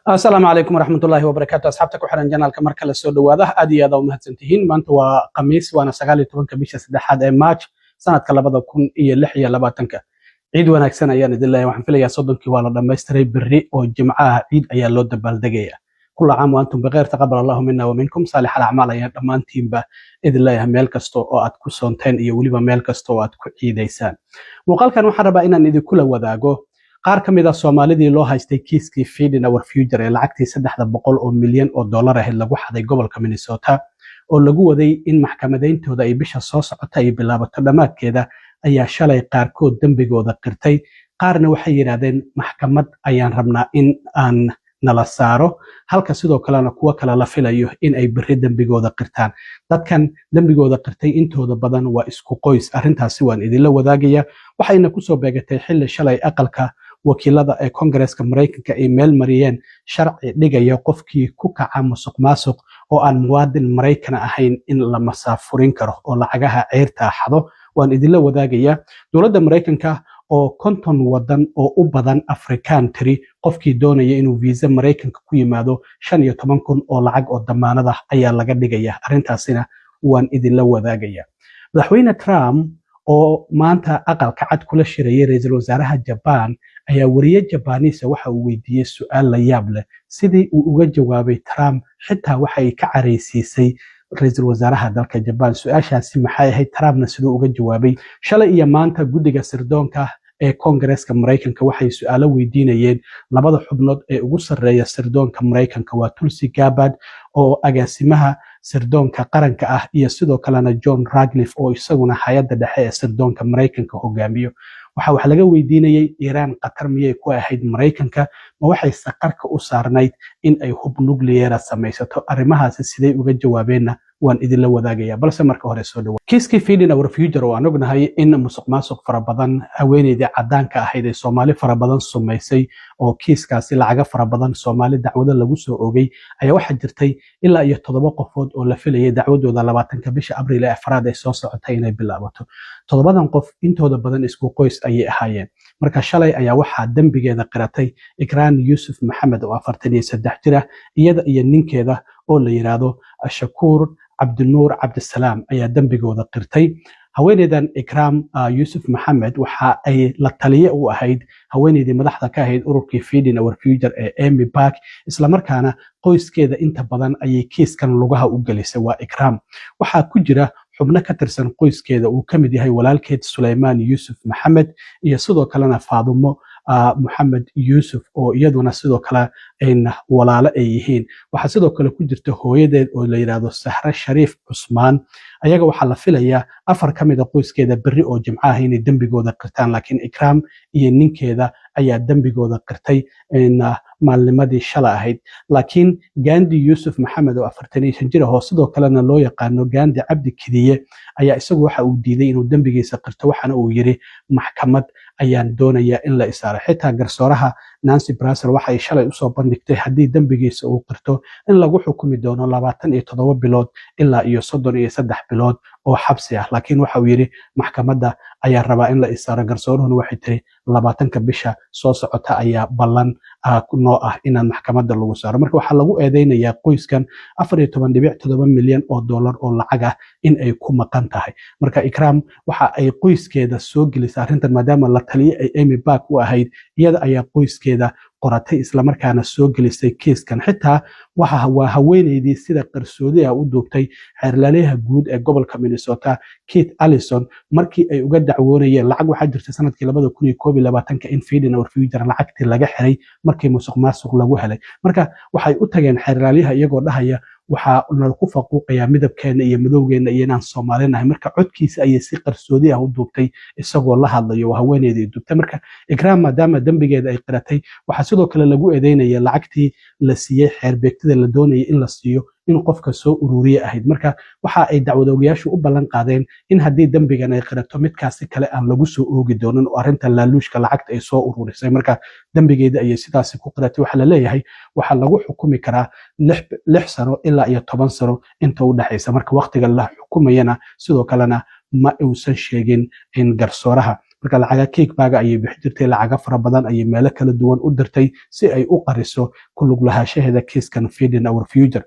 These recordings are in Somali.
السلام عليكم ورحمة الله وبركاته. أصحابتك وحرن جنالك مركز السود وواضح أدي هذا ومهتمتين ما أنتوا قميص وأنا سجالي تبون كبيشة سدحاد ماتش سنة كلا بدأ يكون اللحية لباتنك عيد وأنا أكسنا يا ند الله وحن فيلي صدق كوالا لما يستري بالري والجمعة عيد أيام لود بالدقيقة كل عام وأنتم بغير تقبل الله منا ومنكم صالح الأعمال يا دمان تيم با إذ الله ميل كستو أو أتكو سنتين يولي ميل كستو أتكو عيديسان وقال كانوا حربا إن ندي كل وذاقو qaar ka mid ah Soomaalidii loo haystay kiiskii Feeding Our Future ee lacagtii 300 milyan oo dollar ah lagu xaday gobolka Minnesota oo lagu waday in maxkamadeyntooda ay bisha soo socota ay bilaabato dhamaadkeeda ayaa shalay qaarkood dambigooda qirtay qaarna waxay yiraahdeen maxkamad ayaan rabnaa in aan nala saaro halka sidoo kalena kuwa kale la filayo in ay bari dambigooda qirtaan dadkan dambigooda qirtay intooda badan waa isku qoys arrintaasi waan idinla wadaagaya waxayna ku soo beegatay xilli shalay aqalka wakiilada ee Kongareeska Mareykanka ay meel mariyeen sharci dhigaya qofkii ku kaca musuqmaasuq oo aan muwaadin Mareykan ahayn in la masaafurin karo oo lacagaha ceyrta xado waan idinla wadaagaya dowladda Mareykanka oo konton wadan oo u badan Afrikaan tiri qofkii doonaya inuu visa Mareykanka ku yimaado 15,000 oo lacag oo damaanad ah ayaa laga dhigaya arrintaasina waan idinla wadaagaya madaxweyne Trump oo maanta aqalka cad kula shirayay ra'iisul wasaaraha Japan ayaa wariye Japanese waxa uu weydiiyay su'aal la yaab leh sidii uu uga jawaabay Trump xitaa waxa ay ka careysiisay ra'iisul wasaaraha dalka Japan su'aashaasi maxay ahayd Trumpna sidoo uga jawaabay shalay iyo maanta guddiga sirdoonka ee Kongareeska Mareykanka waxay su'aalo weydiinayeen labada xubnood ee ugu sarreeya sirdoonka Mareykanka waa Tulsi Gabbard oo agaasimaha sirdoonka qaranka ah iyo sidoo kalena John Ratcliffe oo isaguna hay'adda dhexe ee sirdoonka Mareykanka hogaamiyo wax laga weydiinayay Iran qatar miyay ku ahayd Mareykanka ma waxay saqarka u saarnayd in ay hub nuclear samaysato arrimahaasi sidee uga jawaabeenna waan idinla wadaagaya balse marka hore soo dhawaad kiiskii Feeding Our Future oo aan ognahay in musuqmaasuq fara badan haweeneydii cadaanka ahayd ee Soomaali fara badan sumaysay oo kiiskaasi lacaga fara badan Soomaali dacwada lagu soo oogay ayaa waxa jirtay ilaa iyo 7 qofood oo la filayay dacwadooda 20ka bisha Abriil ee afraad ay soo socotay inay bilaabato 7dan qof intooda badan isku qoys ayay ahaayeen marka shalay ayaa waxa dambigeeda qiratay Ikraan Yuusuf Maxamed oo 43 jir ah iyada iyo ninkeeda oo la yiraahdo Shakuur Cabdinuur Cabdisalaam ayaa dambigooda qirtay haweeneydan Ikraam Yuusuf Maxamed waxa ay la taliye u ahayd haweeneydii madaxda ka ahayd ururkii Feeding Our Future ee Amy Park isla markaana qoyskeeda inta badan ayay kiiskan lugaha u galisay waa Ikraam waxa ku jira xubno ka tirsan qoyskeeda uu kamid yahay walaalkeed Suleymaan Yuusuf Maxamed iyo sidoo kalena Faadumo Maxamed Yuusuf oo iyaduna sidoo kale in walaalo ay yihiin waxa sidoo kale ku jirta hooyadeed oo la yiraahdo Sahra Shariif Cusmaan ayaga waxa la filayaa afar kamid ah qoyskeeda berri oo jimcaha inay dambigooda qirtaan laakiin Ikraam iyo ninkeeda ayaa dambigooda qirtay in maalnimadii shalay ahayd laakiin Gandhi Yuusuf Maxamed oo 45 jir ah oo sidoo kalena loo yaqaano Gandhi Cabdi Kidiye ayaa isagu waxa uu diiday inuu dambigiisa qirto waxana uu yiri maxkamad ayaan doonayaa in la isaaro xitaa garsooraha Nancy Pelosi waxa ay shalay u soo bandhigtay hadii dambigiisa uu qirto in lagu xukumi doono 27 bilood ilaa iyo 33 bilood oo xabsi ah laakiin waxa uu yiri maxkamadda ayaa rabaa in la isaaro garsooruhuna waxay tiri 20ka bisha soo socota ayaa ballan noo ah in maxkamadda lagu saaro marka waxa lagu eedeynayaa qoyskan 14.7 milyan oo dollar oo lacag ah in ay ku maqan tahay marka Ikraam waxa ay qoyskeeda soo gelisay arrintan maadaama la taliye ay Amy Park u ahayd iyada ayaa qoyskeeda qoratay isla markaana soo gelisay kiiskan xitaa waxa waa haweeneydii sida qarsoodi ah u duubtay xeerlaalaha guud ee gobolka Minnesota Keith Allison markii ay uga dacwoonayeen lacag waxa jirtay sanadkii 2021 in Feeding Our Future lacagtii laga xiray markii musuqmaasuq lagu helay marka waxay u tageen xeerlaalaha iyagoo dhahaya waxa ku faquuqaya midabkeena iyo madowgeena iyo inaan Soomaalinahay marka codkiisa ay si qarsoodi ah u duubtay isagoo la hadlayo haweeneydii duubtay marka Ikraam maadaama dambigeeda ay qiratay waxa sidoo kale lagu eedeynaya lacagtii la siiyay xeer beegtada la doonayay in la siiyo in qofka soo ururiye ahayd marka waxa ay dacwadoogayaashu u ballan qaadeen in hadii dambigan ay qirato midkaasi kale aan lagu soo oogi doonin oo arinta laaluushka lacagta ay soo ururisay marka dambigeeda ay sidaas ku qiratay waxa la leeyahay waxa lagu xukumi karaa 6 sano ilaa iyo 10 sano inta u dhaxaysa marka waqtiga la xukumayana sidoo kalena ma uusan sheegin in garsooraha marka lacaga kickbaga ayay bixi jirtay lacaga fara badan ayay meelo kala duwan u dirtay si ay u qariso ku lug lahaanshaheeda kiiskan Feeding Our Future.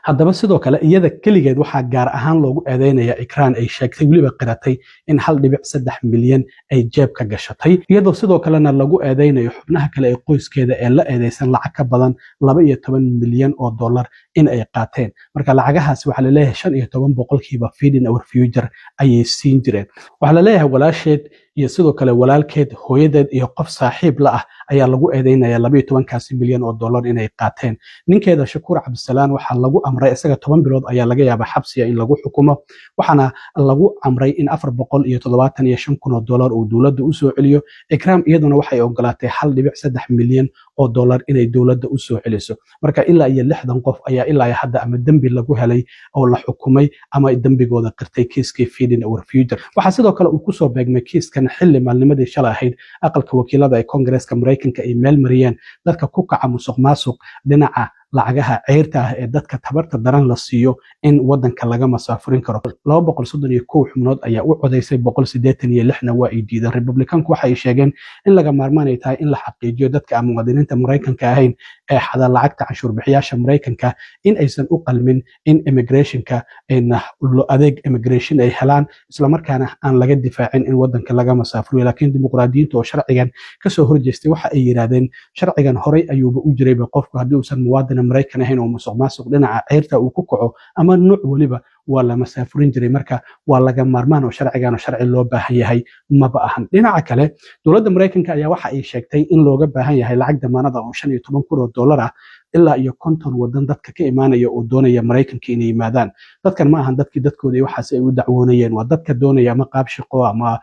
haddaba sidoo kale iyada keligeed waxaa gaar ahaan loogu eedeynaya ikraan ay sheegtay weliba qiratay in 1.3 milyan ay jeeb ka gashatay iyadoo sidoo kalena lagu eedeynayo xubnaha kale ee qoyskeeda ee la eedeysan lacag ka badan 12 milyan oo dollar in ay qaateen marka lacagahaasi waxaa la leeyahay 15% Feeding Our Future ayay siin jireen waxaa la leeyahay walaasheed iyo sidoo kale walaalkeed hooyadeed iyo qof saaxiib la ah ayaa lagu eedeynaya 12 milyan oo dollar inay qaateen ninkeeda Shakuur Cabdisalaan waxaa lagu amray isaga 10 bilood ayaa laga yaabaa xabsiga in lagu xukumo waxaana lagu amray in 475 kun oo dollar uu dawladda u soo celiyo ikraam iyaduna waxay ogolaatay 1.3 milyan oo dollar inay dawladda u soo celiso marka ilaa iyo 60 qof ayaa ilaa hadda ama dambi lagu helay oo la xukumay ama dambigooda qirtay kiiskii Feeding Our Future waxa sidoo kale uu ku soo beegmay kiiskan xilli maalnimadii shalay ahayd aqalka wakiilada ee Congress-ka Mareykanka ay meel mariyeen dadka ku kaca musuqmaasuq dhinaca lacagaha ceyrta ah ee dadka tabarta daran la siiyo in wadanka laga masaafurin karo 231 xubnood ayaa u codeysay 186na waa ay diideen Republicanku waxay sheegeen in laga maarmaan ay tahay in la xaqiijiyo dadka aan muwaadiniinta Mareykanka ahayn ee xada lacagta canshuur bixiyaasha Mareykanka in aysan u qalmin in immigrationka adeeg immigration ay helaan isla markaana aan laga difaacin in wadanka laga masaafuriyo laakiin dimuqraadiyiinta oo sharcigan ka soo horjeestay waxa ay yiraahdeen sharcigan horey ayuuba u jiray qofku haddii uusan muwaadin Mareykan ahayn oo musuqmaasuq dhinaca ceyrta uu ku kaco ama nooc waliba waa la masaafurin jiray marka waa laga maarmaan oo sharcigan sharci loo baahan yahay maba ahan dhinaca kale dawladda Mareykanka ayaa waxa ay sheegtay in looga baahan yahay lacag damaanada oo 15 kun oo dollar ah ilaa iyo 50 wadan dadka ka imaanaya oo doonaya Mareykanka inay yimaadaan dadkan ma ahan dadkooda waxaas ay u dacwoonayeen waa dadka doonaya ama qaab shaqo ama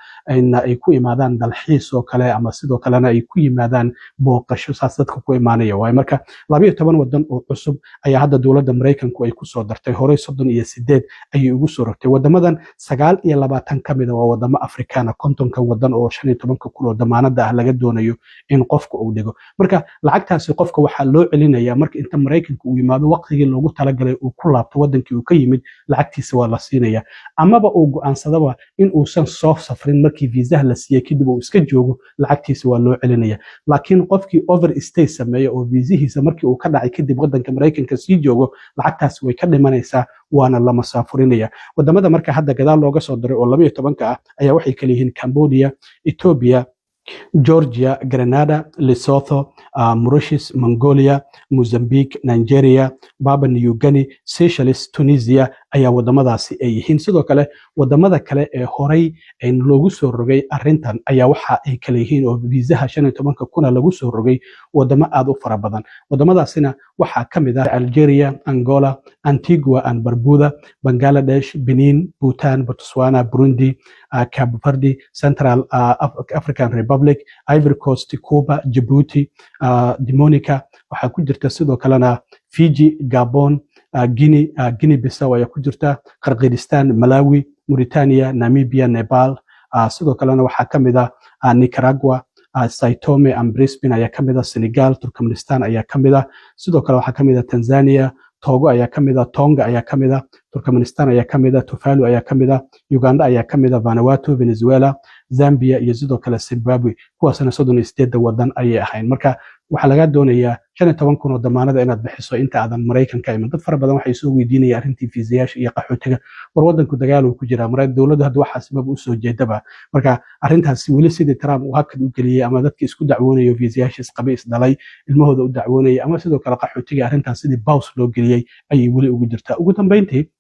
ay ku imaadaan dalxiis oo kale ama sidoo kalena ay ku yimaadaan booqasho saas dadka ku imaanaya waay marka 12 wadan oo cusub ayaa hadda dawladda Mareykanku ay ku soo dartay horey 38 ayay ugu soo rogtay wadamadan 29 kamid ah waa wadamo Afrikaan 50 wadan oo 15 kun oo damaanada ah laga doonayo in qofku uu dhigo marka lacagtaasi qofka waxa loo celinaya marka inta Mareykanka uu yimaado waqtigii loogu talagalay uu ku laabto wadankii uu ka yimid lacagtiisa waa la siinaya amaba uu go'aansadaba in uusan soo safrin markii visa la siiyay kadib uu iska joogo lacagtiisa waa loo celinaya laakiin qofkii overstay sameeyo oo viisihiisa markii uu ka dhacay kadib wadanka Mareykanka sii joogo lacagtaas way ka dhimanaysaa waana la masaafurinaya wadamada marka hadda gadaal looga soo diray oo 12 ah ayaa waxay kala yihiin Cambodia Ethiopia Georgia, Grenada, Lesotho, Mauritius, Mongolia, Mozambique, Nigeria, Papua New Guinea, Seychelles, Tunisia ayaa wadamadaasi ay yihiin sidoo kale wadamada kale ee horey loogu soo rogay arintan ayaa waxa ay kala yihiin oo viisaha 15 kuna lagu soo rogay wadamo aad u fara badan wadamadaasina waxaa kamid ah Algeria, Angola, Antigua and Barbuda, Bangladesh, Benin, Bhutan, Botswana, Burundi, Cape Verde, Central African Republic, Ivory Coast, Cuba, Djibouti, Dominica waxaa ku jirta sidoo kalena Fiji, Gabon, Guinea Bissau ayaa ku jirta Kyrgyzstan, Malawi, Mauritania, Namibia, Nepal sidoo kalena waxaa kamid ah Nicaragua, Sao Tome and Principe ayaa kamid ah Senegal, Turkmenistan ayaa kamid ah sidoo kale waxaa kamid ah Tanzania, Togo ayaa kamid ah Tonga ayaa kamid ah Turkmenistan ayaa kamid ah Tuvalu ayaa kamid ah Uganda ayaa kamid ah Vanuatu, Venezuela, Zambia iyo sidoo kale Zimbabwe kuwaasna 38 wadan ayay ahayn marka waxa laga doonayaa 15 kun oo damaanada inaad bixiso inta aadan Mareykanka iman dad fara badan waxay soo weydiinayaan arintii fiisayaasha iyo qaxootiga war wadanku dagaal uu ku jira Mareykanka dawladdu hadda waxa sabab u soo jeedaba marka arintaasi wali sidii Trump uu hakad u galiyay ama dadka isku dacwoonayo fiisayaasha isqabiis dhalay ilmahooda u dacwoonayay ama sidoo kale qaxootiga arintaas sidii bows loo geliyay ayay wali ugu jirtaa ugu dambeyntii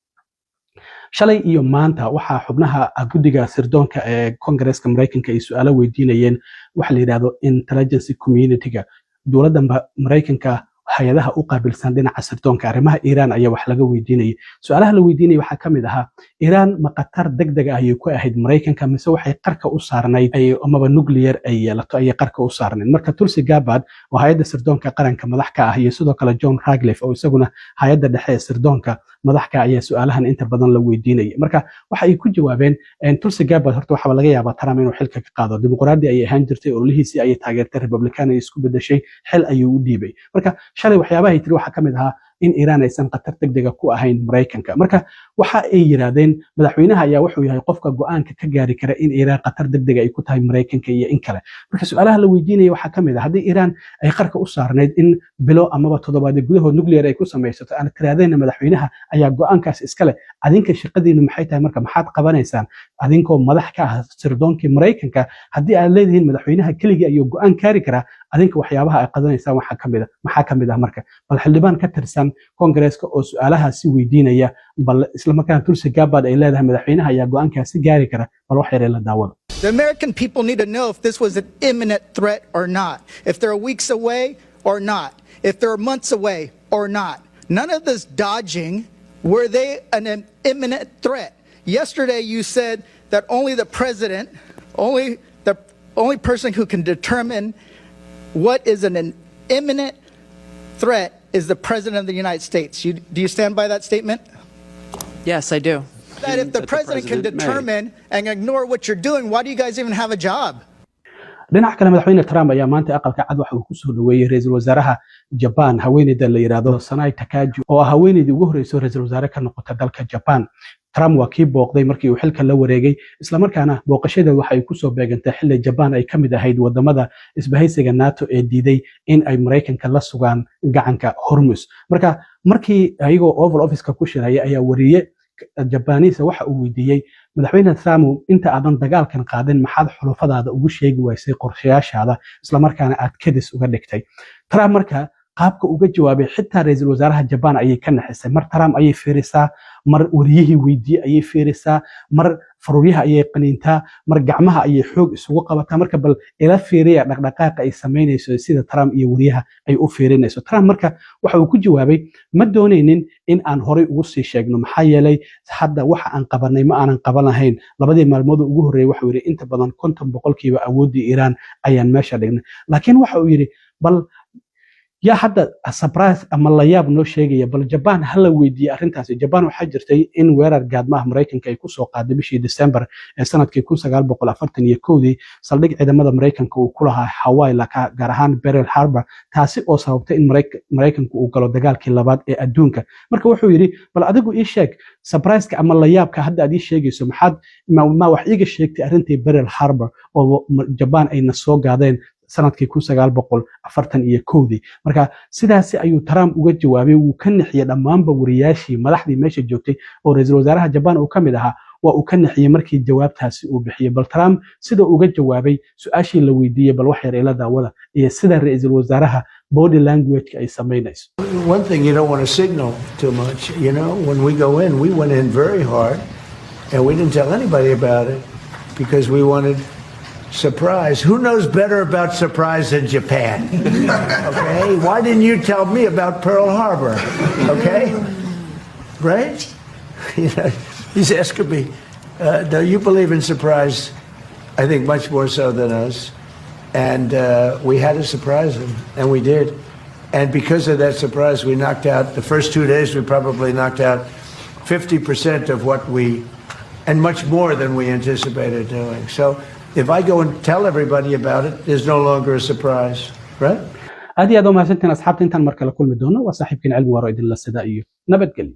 shalay iyo maanta waxa xubnaha guddiga sirdoonka ee Congress-ka Mareykanka ay su'aalo weydiinayeen waxa la yiraahdo intelligence community-ga dawladda Mareykanka hay'adaha u qaabilsan dhinaca sirdoonka arrimaha Iran ayaa wax laga weydiinayay su'aalaha la weydiinayay waxa kamid ahaa Iran ma qatar degdeg ah ay ku ahayd Mareykanka mise waxay qarka u saarnayd amaba nuclear ay yeelato ay qarka u saarnayd marka Tulsi Gabbard oo hay'adda sirdoonka qaranka madax ka ah iyo sidoo kale John Ratcliffe oo isaguna hay'adda dhexe ee sirdoonka madax ka ayaa su'aalahan inta badan la weydiinayay marka waxa ay ku jawaabeen Tulsi Gabbard horta waxa laga yaabaa Trump inuu xilka ka qaado dimuqraadi ay ahaan jirtay oo lihiisi ay taageertay Republican ay isku bedeshay xil ayuu u dhiibay marka shalay waxyaabaha ay tiri waxa kamid ahaa in Iran aysan qatar degdega ku ahayn Mareykanka marka waxa ay yiraahdeen madaxweynaha ayaa wuxuu yahay qofka go'aanka ka gaari kara in Iran qatar degdega ay ku tahay Mareykanka iyo in kale marka su'aalaha la weydiinayo waxa kamid ah haddii Iran ay qarka u saarneyd in bilo amaba toddobaad gudahood nuclear ay ku samaysato aan tiraadayna madaxweynaha ayaa go'aankaas iska leh adinka shaqadiinu maxay tahay marka maxaad qabanaysaan adinkoo madax ka ah sirdoonkii Mareykanka haddii aad leedihiin madaxweynaha keligii ayuu go'aan kaari karaa adinka waxyaabaha ay qadanaysaan maxaa kamid ah marka bal xildhibaan ka tirsan Congress-ka oo su'aalahaasi weydiinaya bal isla markaana Tulsi Gabbard ay leedahay madaxweynaha ayaa go'aankaasi gaari kara bal wax yar la daawado The American people need to know if this was an imminent threat or not, if they're weeks away or not, if they're months away or not. None of this dodging, were they an imminent threat? Yesterday you said that only the president, the only person who can determine what is an imminent threat is the president of the United States. Do you stand by that statement? Yes, I do. That if the president can determine and ignore what you're doing, why do you guys even have a job? dhinaca kale madaxweyne Trump ayaa maanta aqalka cad waxa uu ku soo dhaweeyay ra'iisul wasaaraha Japan haweeneyda la yiraahdo Sanai Takagi oo ah haweeneydii ugu horeysay ra'iisul wasaare ka noqota dalka Japan Trump waa kii booqday markii uu xilka la wareegay isla markaana booqashada waxa ay ku soo beegantay xilli Japan ay kamid ahayd wadamada isbahaysiga NATO ee diiday in ay Mareykanka la sugaan gacanka Hormuz markii ayagoo Oval Office-ka ku shiraya ayaa wariye Japanese waxa uu weydiiyay madaxweyne Trump inta aadan dagaalkan qaadin maxaad xulufadaada ugu sheegi waysay qorshayaashaada isla markaana aad kadis uga dhigtay Trump marka qaabka uga jawaabay xitaa ra'iisul wasaaraha Japan ayay ka naxisay mar Trump ayay fiirisaa mar wariyihii weydiiyay ayay fiirisaa mar faruuryaha ayay qaniintaa mar gacmaha ayay xoog isugu qabataa marka bal ila fiiriya dhaqdhaqaaqa ay sameynayso sida Trump iyo wariyaha ay u fiirinayso Trump marka waxa uu ku jawaabay ma doonaynin in aan horay ugu sii sheegno maxaa yeelay hadda waxa aan qabanay ma aanan qabanahayn labadii maalmood ugu horeeyay waxa uu yiri inta badan 50% awoodii Iran ayaan meesha dhignay laakiin waxa uu yiri bal يا حدا surprise أما الله ياب نو شيء بل جبان هلا ويدي أرنتاسي جبان وحجرتي إن ويرر قاد ما أمريكان كيكون سوق قاد بشي ديسمبر سنة كيكون سجال بقول أفرتني يكودي صدق إذا ماذا أمريكان كلها حواي لك جرهان بيرل هاربر تاسي أو صوبت إن أمريكان كوكلو دجال كلابات أدونك مركو وحويري بل أدقو إيش شيء surprise كأما الله ياب كهدا أدي شيء سمحد ما وحيج الشيء تأرنتي بيرل هاربر أو جبان أي نسوق قادين sanadkii 1941 marka sidaas ayuu Trump uga jawaabay uu ka nixiyay dhamaanba wariyaashii madaxdii meesha joogtay oo ra'iisul wasaaraha Japan uu kamid ahaa waa uu ka nixiyay markii jawaabtaasi uu bixiyay bal Trump sida uga jawaabay su'aashii la weydiiyay bal wax yar ila daawada iyo sida ra'iisul wasaaraha body language ay sameynayso One thing you don't want to signal too much, you know, when we go in, we went in very hard and we didn't tell anybody about it because we wanted surprise. Who knows better about surprise than Japan? Okay? Why didn't you tell me about Pearl Harbor? Okay? Right? You know, he's asking me, do you believe in surprise? I think much more so than us. And we had to surprise him, and we did. And because of that surprise, we knocked out, the first 2 days, we probably knocked out 50% of what and much more than we anticipated doing. So, if I go and tell everybody about it, there's no longer a surprise, right? هذه هذا ما سنتنا أصحابتي أنت المركلة كل مدونة وصاحبكين علم وراء إذن الله السدائي نبت قليل